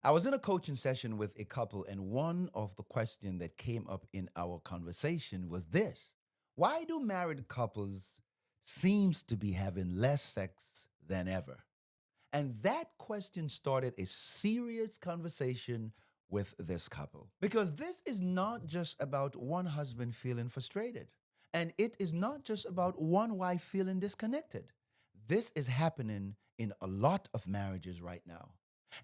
I was in a coaching session with a couple, and one of the questions that came up in our conversation was this: why do married couples seems to be having less sex than ever? And that question started a serious conversation with this couple. Because this is not just about one husband feeling frustrated. And it is not just about one wife feeling disconnected. This is happening in a lot of marriages right now.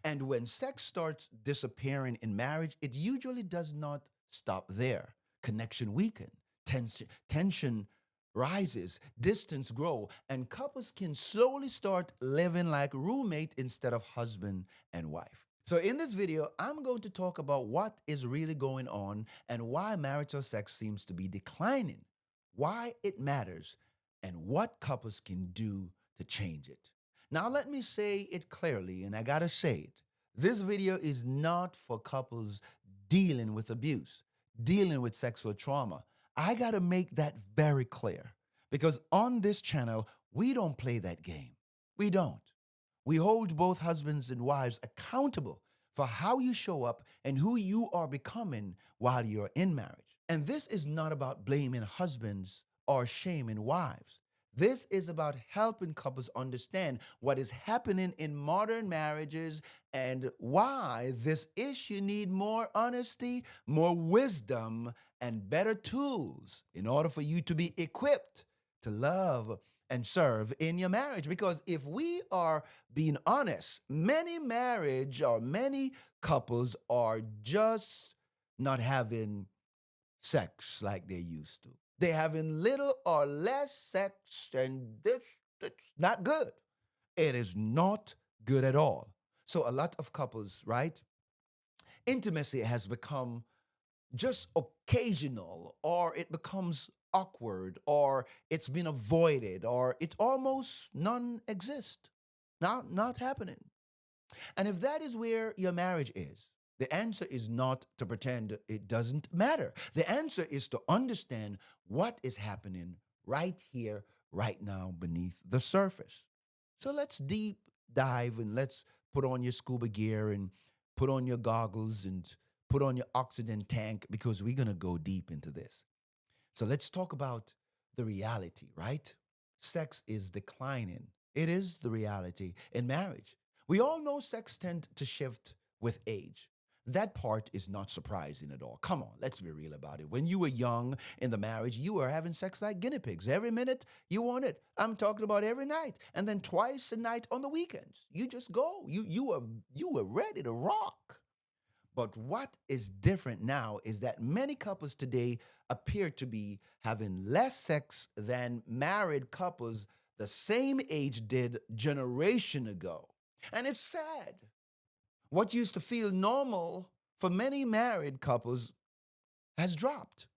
And when sex starts disappearing in marriage, it usually does not stop there. Connection weaken, tension rises, distance grow, and couples can slowly start living like roommate instead of husband and wife. So in this video, I'm going to talk about what is really going on and why marital sex seems to be declining, why it matters, and what couples can do to change it. Now let me say it clearly, and I gotta say it. This video is not for couples dealing with abuse, dealing with sexual trauma. I got to make that very clear because on this channel, we don't play that game. We don't. We hold both husbands and wives accountable for how you show up and who you are becoming while you're in marriage. And this is not about blaming husbands or shaming wives. This is about helping couples understand what is happening in modern marriages and why this issue need more honesty, more wisdom, and better tools in order for you to be equipped to love and serve in your marriage. Because if we are being honest, many marriage or many couples are just not having sex like they used to. They're having little or less sex, and it's not good. It is not good at all. So a lot of couples, right? Intimacy has become just occasional, or it becomes awkward, or it's been avoided, or it almost non-exist. Not happening. And if that is where your marriage is, the answer is not to pretend it doesn't matter. The answer is to understand what is happening right here, right now, beneath the surface. So let's deep dive and let's put on your scuba gear and put on your goggles and put on your oxygen tank because we're going to go deep into this. So let's talk about the reality, right? Sex is declining. It is the reality in marriage. We all know sex tends to shift with age. That part is not surprising at all. Come on, let's be real about it. When you were young in the marriage, you were having sex like guinea pigs. Every minute you wanted. I'm talking about every night. And then twice a night on the weekends. You just go. You were ready to rock. But what is different now is that many couples today appear to be having less sex than married couples the same age did generation ago. And it's sad. What used to feel normal for many married couples has dropped.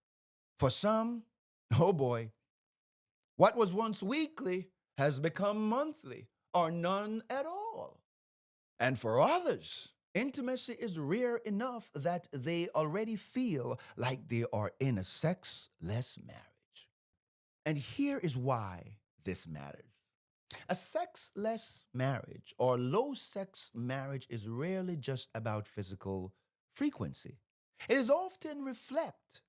For some, oh boy, what was once weekly has become monthly or none at all. And for others, intimacy is rare enough that they already feel like they are in a sexless marriage. And here is why this matters. A sexless marriage or low sex marriage is rarely just about physical frequency. It is often reflect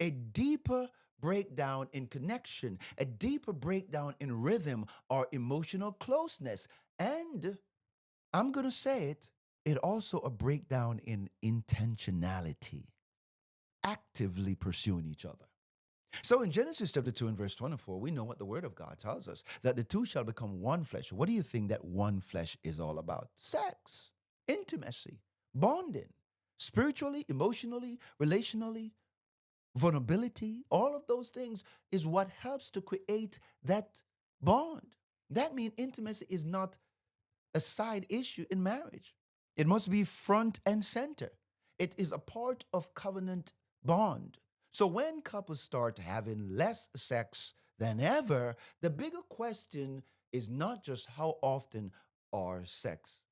a deeper breakdown in connection, a deeper breakdown in rhythm or emotional closeness, and I'm going to say it, it also a breakdown in intentionality, actively pursuing each other. So in Genesis chapter 2 and verse 24, we know what the word of God tells us that the two shall become one flesh. What do you think that one flesh is all about? Sex, intimacy, bonding, spiritually, emotionally, relationally, vulnerability, all of those things is what helps to create that bond. That means intimacy is not a side issue in marriage. It must be front and center. It is a part of covenant bond. So when couples start having less sex than ever, the bigger question is not just how often or sex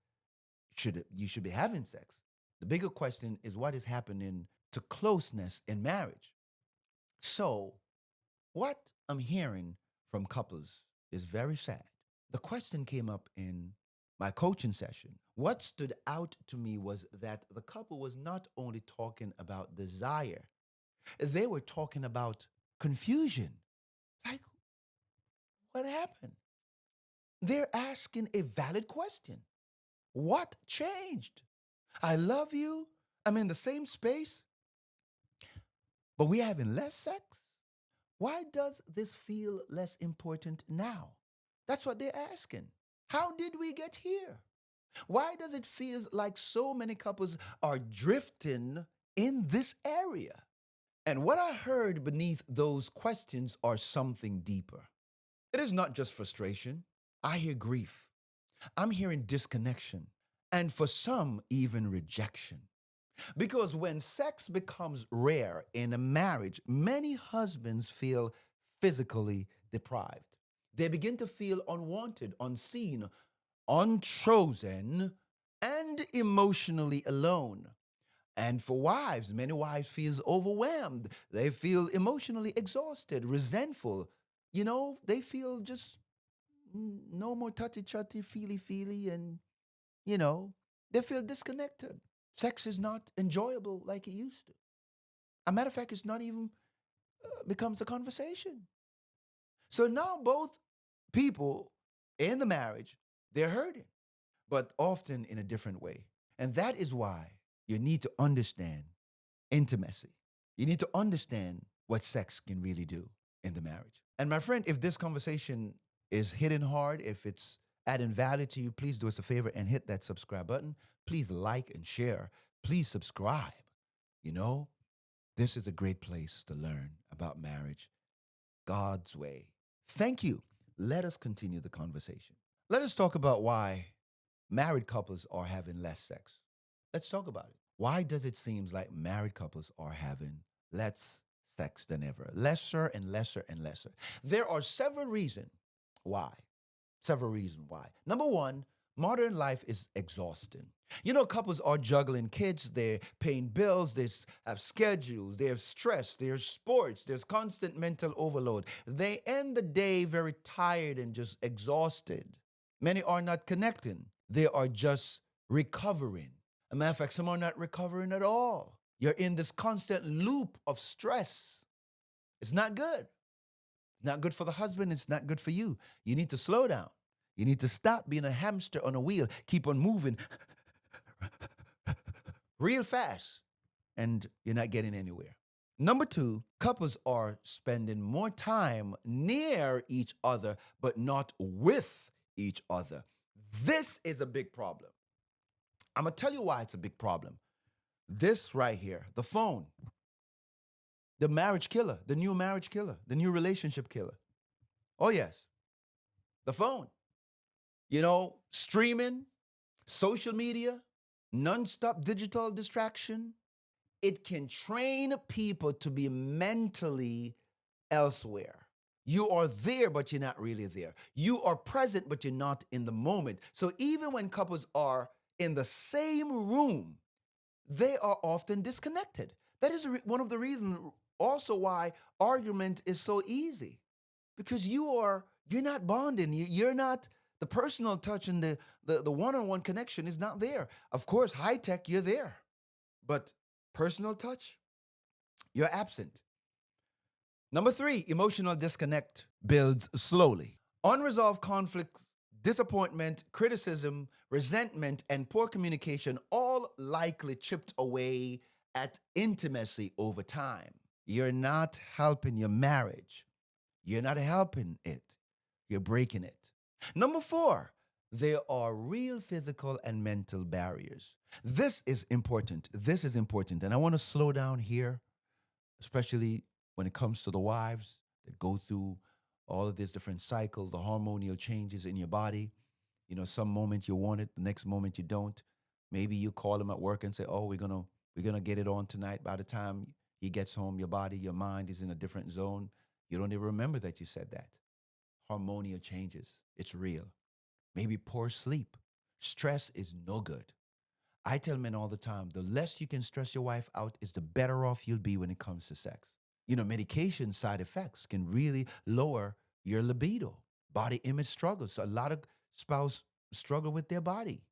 you should be having sex. The bigger question is what is happening to closeness in marriage. So what I'm hearing from couples is very sad. The question came up in my coaching session, what stood out to me was that the couple was not only talking about desire, they were talking about confusion. Like, what happened? They're asking a valid question. What changed? I love you. I'm in the same space, but we're having less sex? Why does this feel less important now? That's what they're asking. How did we get here? Why does it feel like so many couples are drifting in this area? And what I heard beneath those questions are something deeper. It is not just frustration. I hear grief. I'm hearing disconnection. And for some, even rejection. Because when sex becomes rare in a marriage, many husbands feel physically deprived. They begin to feel unwanted, unseen, unchosen, and emotionally alone. And for wives, many wives feel overwhelmed. They feel emotionally exhausted, resentful. They feel just no more touchy touchy, feely feely, and you know, they feel disconnected. Sex is not enjoyable like it used to. A matter of fact, it's not even becomes a conversation. So now both people in the marriage, they're hurting, but often in a different way. And that is why you need to understand intimacy. You need to understand what sex can really do in the marriage. And my friend, if this conversation is hitting hard, if it's adding value to you, please do us a favor and hit that subscribe button. Please like and share. Please subscribe. You know, this is a great place to learn about marriage God's way. Thank you. Let us continue the conversation. Let us talk about why married couples are having less sex. Let's talk about it. Why does it seem like married couples are having less sex than ever? Lesser and lesser and lesser. There are several reasons why. Several reasons why. Number one, modern life is exhausting. Couples are juggling kids, they're paying bills, they have schedules, they have stress, there's sports, there's constant mental overload. They end the day very tired and just exhausted. Many are not connecting, they are just recovering. As a matter of fact, some are not recovering at all. You're in this constant loop of stress. It's not good. It's not good for the husband. It's not good for you. You need to slow down. You need to stop being a hamster on a wheel. Keep on moving real fast, and you're not getting anywhere. Number two, couples are spending more time near each other, but not with each other. This is a big problem. I'm going to tell you why it's a big problem. This right here, the phone, the marriage killer, the new marriage killer, the new relationship killer. Oh, yes, the phone. Streaming, social media, nonstop digital distraction. It can train people to be mentally elsewhere. You are there, but you're not really there. You are present, but you're not in the moment. So even when couples are in the same room, they are often disconnected. That is one of the reasons also why argument is so easy, because you're not bonding. You're not the personal touch, and the one-on-one connection is not there. Of course, high tech, you're there, but personal touch, you're absent. Number three, emotional disconnect builds slowly. Unresolved conflicts, disappointment, criticism, resentment, and poor communication all likely chipped away at intimacy over time. You're not helping your marriage. You're not helping it. You're breaking it. Number four, there are real physical and mental barriers. This is important. This is important. And I want to slow down here, especially when it comes to the wives that go through all of these different cycles, the hormonal changes in your body. Some moment you want it, the next moment you don't. Maybe you call him at work and say, "Oh, we're gonna get it on tonight." By the time he gets home, your body, your mind is in a different zone. You don't even remember that you said that. Hormonal changes. It's real. Maybe poor sleep. Stress is no good. I tell men all the time, the less you can stress your wife out is the better off you'll be when it comes to sex. Medication side effects can really lower your libido, body image struggles. So a lot of spouse struggle with their body,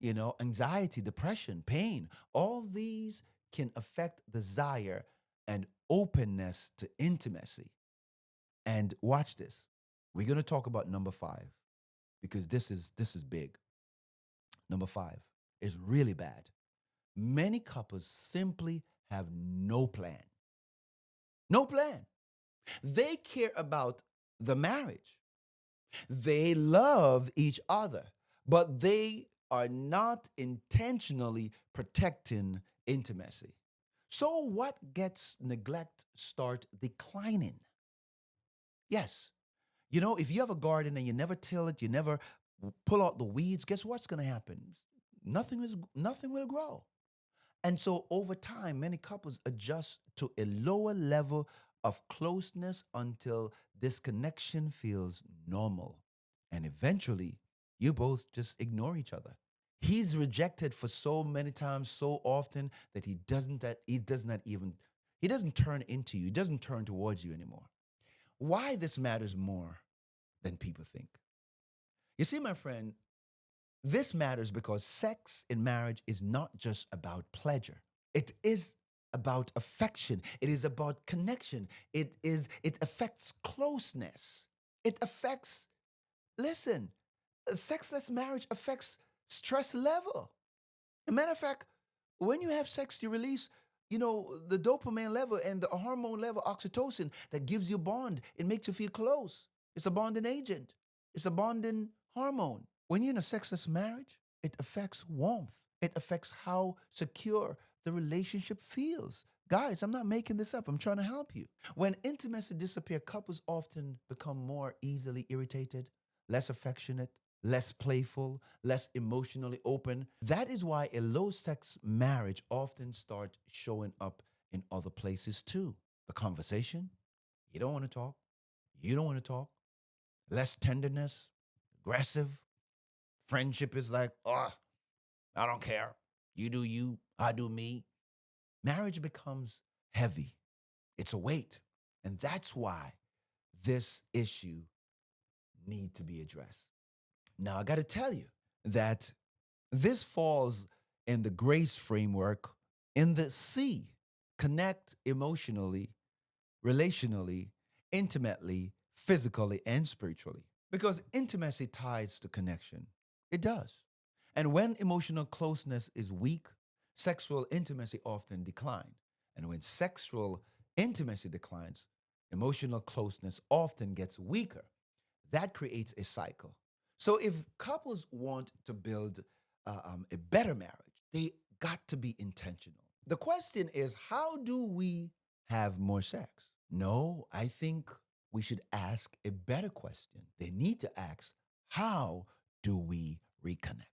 anxiety, depression, pain. All these can affect desire and openness to intimacy. And watch this. We're going to talk about number 5 because this is big. Number 5 is really bad. Many couples simply have no plan. No plan. They care about the marriage. They love each other, but they are not intentionally protecting intimacy. So what gets neglect start declining? Yes. If you have a garden and you never till it, you never pull out the weeds, guess what's going to happen? Nothing will grow. And so over time, many couples adjust to a lower level of closeness until this connection feels normal. And eventually, you both just ignore each other. He's rejected for so many times, so often that he doesn't turn into you, he doesn't turn towards you anymore. Why this matters more than people think. You see, my friend, this matters because sex in marriage is not just about pleasure. It is about affection. It is about connection. It affects closeness. It affects, listen, a sexless marriage affects stress level. As a matter of fact, when you have sex, you release, the dopamine level and the hormone level, oxytocin, that gives you a bond. It makes you feel close. It's a bonding agent. It's a bonding hormone. When you're in a sexless marriage, it affects warmth. It affects how secure the relationship feels. Guys, I'm not making this up. I'm trying to help you. When intimacy disappears, couples often become more easily irritated, less affectionate, less playful, less emotionally open. That is why a low sex marriage often starts showing up in other places too. The conversation, you don't want to talk. You don't want to talk. Less tenderness, aggressive. Friendship is like, oh, I don't care. You do you, I do me. Marriage becomes heavy. It's a weight. And that's why this issue need to be addressed. Now, I got to tell you that this falls in the grace framework in the C, connect emotionally, relationally, intimately, physically, and spiritually. Because intimacy ties to connection. It does. And when emotional closeness is weak, sexual intimacy often declines. And when sexual intimacy declines, emotional closeness often gets weaker. That creates a cycle. So if couples want to build a better marriage, they got to be intentional. The question is, how do we have more sex? No, I think we should ask a better question. They need to ask, how do we reconnect?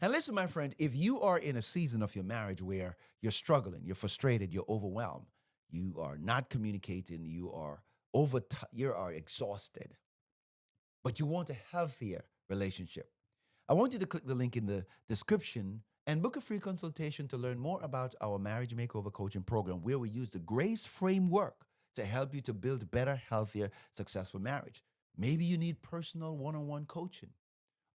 And listen, my friend, if you are in a season of your marriage where you're struggling, you're frustrated, you're overwhelmed, you are not communicating, you are exhausted, but you want a healthier relationship, I want you to click the link in the description and book a free consultation to learn more about our marriage makeover coaching program, where we use the grace framework to help you to build better, healthier, successful marriage. Maybe you need personal one-on-one coaching,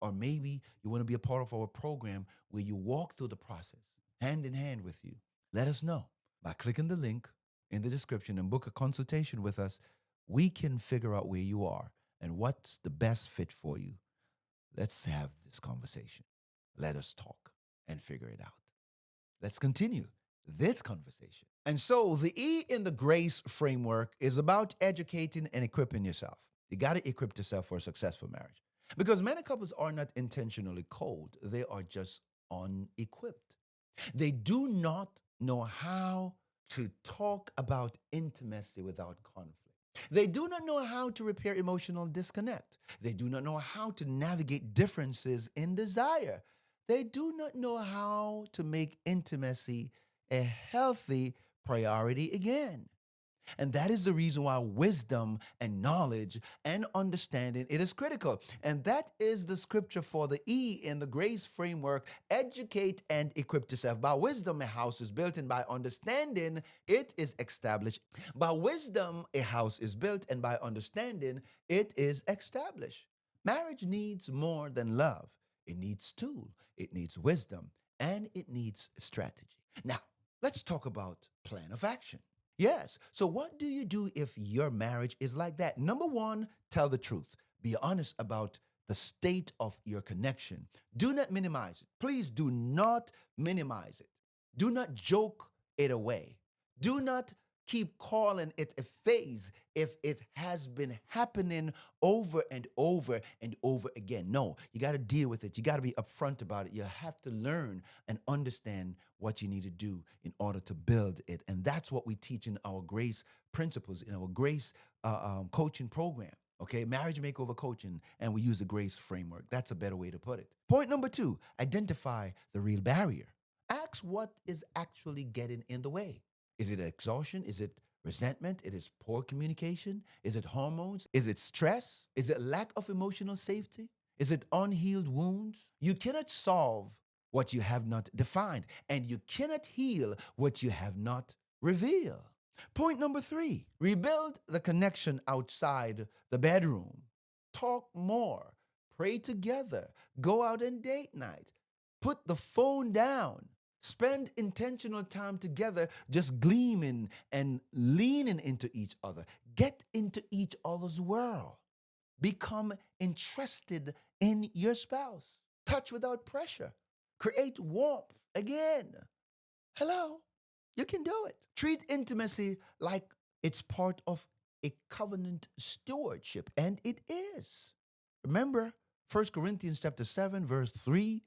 or maybe you want to be a part of our program where you walk through the process hand in hand with you. Let us know by clicking the link in the description and book a consultation with us. We can figure out where you are and what's the best fit for you. Let's have this conversation. Let us talk and figure it out. Let's continue this conversation. And so the E in the grace framework is about educating and equipping yourself. You got to equip yourself for a successful marriage. Because many couples are not intentionally cold, they are just unequipped. They do not know how to talk about intimacy without conflict. They do not know how to repair emotional disconnect. They do not know how to navigate differences in desire. They do not know how to make intimacy a healthy priority again. And that is the reason why wisdom and knowledge and understanding, it is critical. And that is the scripture for the E in the grace framework. Educate and equip yourself. By wisdom, a house is built, and by understanding, it is established. By wisdom, a house is built, and by understanding, it is established. Marriage needs more than love. it needs tool, it needs wisdom, and it needs strategy. Now, let's talk about plan of action. Yes. So, what do you do if your marriage is like that? Number one, tell the truth. Be honest about the state of your connection. Do not minimize it. Please do not minimize it. Do not joke it away. Do not keep calling it a phase if it has been happening over and over and over again. No, you got to deal with it. You got to be upfront about it. You have to learn and understand what you need to do in order to build it. And that's what we teach in our grace principles, in our grace coaching program. Okay, marriage makeover coaching, and we use the grace framework. That's a better way to put it. Point number two, identify the real barrier. Ask what is actually getting in the way. Is it exhaustion? Is it resentment? It is poor communication? Is it hormones? Is it stress? Is it lack of emotional safety? Is it unhealed wounds? You cannot solve what you have not defined, and you cannot heal what you have not revealed. Point number three, rebuild the connection outside the bedroom. Talk more, pray together, go out and date night, put the phone down. Spend intentional time together, just gleaming and leaning into each other. Get into each other's world. Become interested in your spouse. Touch without pressure. Create warmth again. Hello, you can do it. Treat intimacy like it's part of a covenant stewardship, and it is. Remember, 1 Corinthians chapter 7, verse 3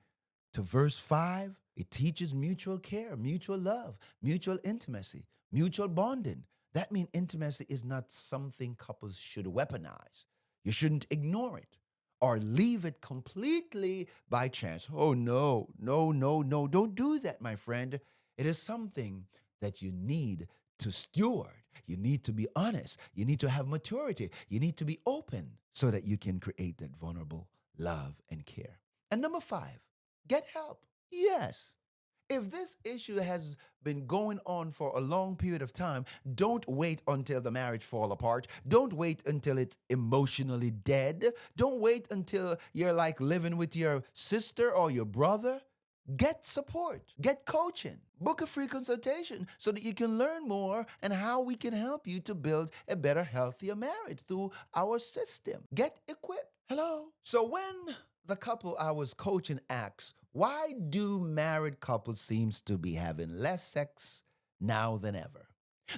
to verse 5, it teaches mutual care, mutual love, mutual intimacy, mutual bonding. That means intimacy is not something couples should weaponize. You shouldn't ignore it or leave it completely by chance. Oh, no, no, no, no. Don't do that, my friend. It is something that you need to steward. You need to be honest. You need to have maturity. You need to be open so that you can create that vulnerable love and care. And number 5, get help. Yes. If this issue has been going on for a long period of time, don't wait until the marriage fall apart. Don't wait until it's emotionally dead. Don't wait until you're like living with your sister or your brother. Get support, get coaching, book a free consultation so that you can learn more and how we can help you to build a better, healthier marriage through our system. Get equipped. Hello. So when the couple I was coaching asks, why do married couples seems to be having less sex now than ever?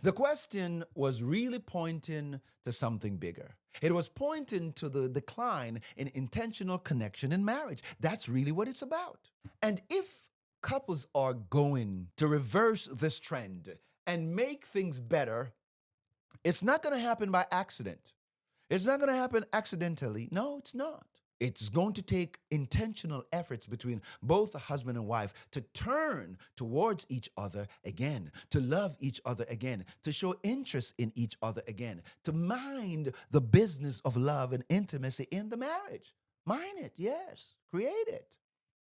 The question was really pointing to something bigger. It was pointing to the decline in intentional connection in marriage. That's really what it's about. And if couples are going to reverse this trend and make things better, it's not going to happen by accident. It's not going to happen accidentally. No, it's not. It's going to take intentional efforts between both the husband and wife to turn towards each other again, to love each other again, to show interest in each other again, to mind the business of love and intimacy in the marriage. Mind it, yes. Create it.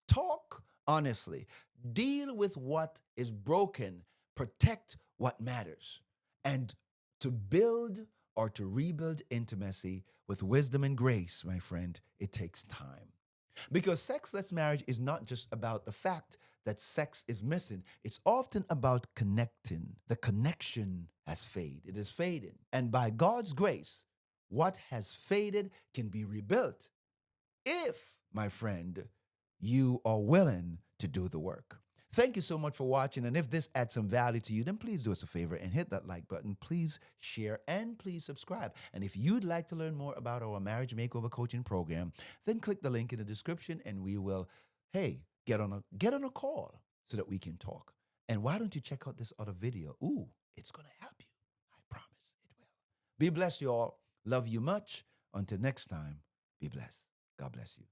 Talk honestly. Deal with what is broken. Protect what matters. And to build or to rebuild intimacy with wisdom and grace, my friend, it takes time. Because sexless marriage is not just about the fact that sex is missing. It's often about connecting. The connection has faded. It is fading. And by God's grace, what has faded can be rebuilt if, my friend, you are willing to do the work. Thank you so much for watching. And if this adds some value to you, then please do us a favor and hit that like button. Please share and please subscribe. And if you'd like to learn more about our marriage makeover coaching program, then click the link in the description and we will, hey, get on a call so that we can talk. And why don't you check out this other video? Ooh, it's going to help you. I promise it will. Be blessed, you all. Love you much. Until next time, be blessed. God bless you.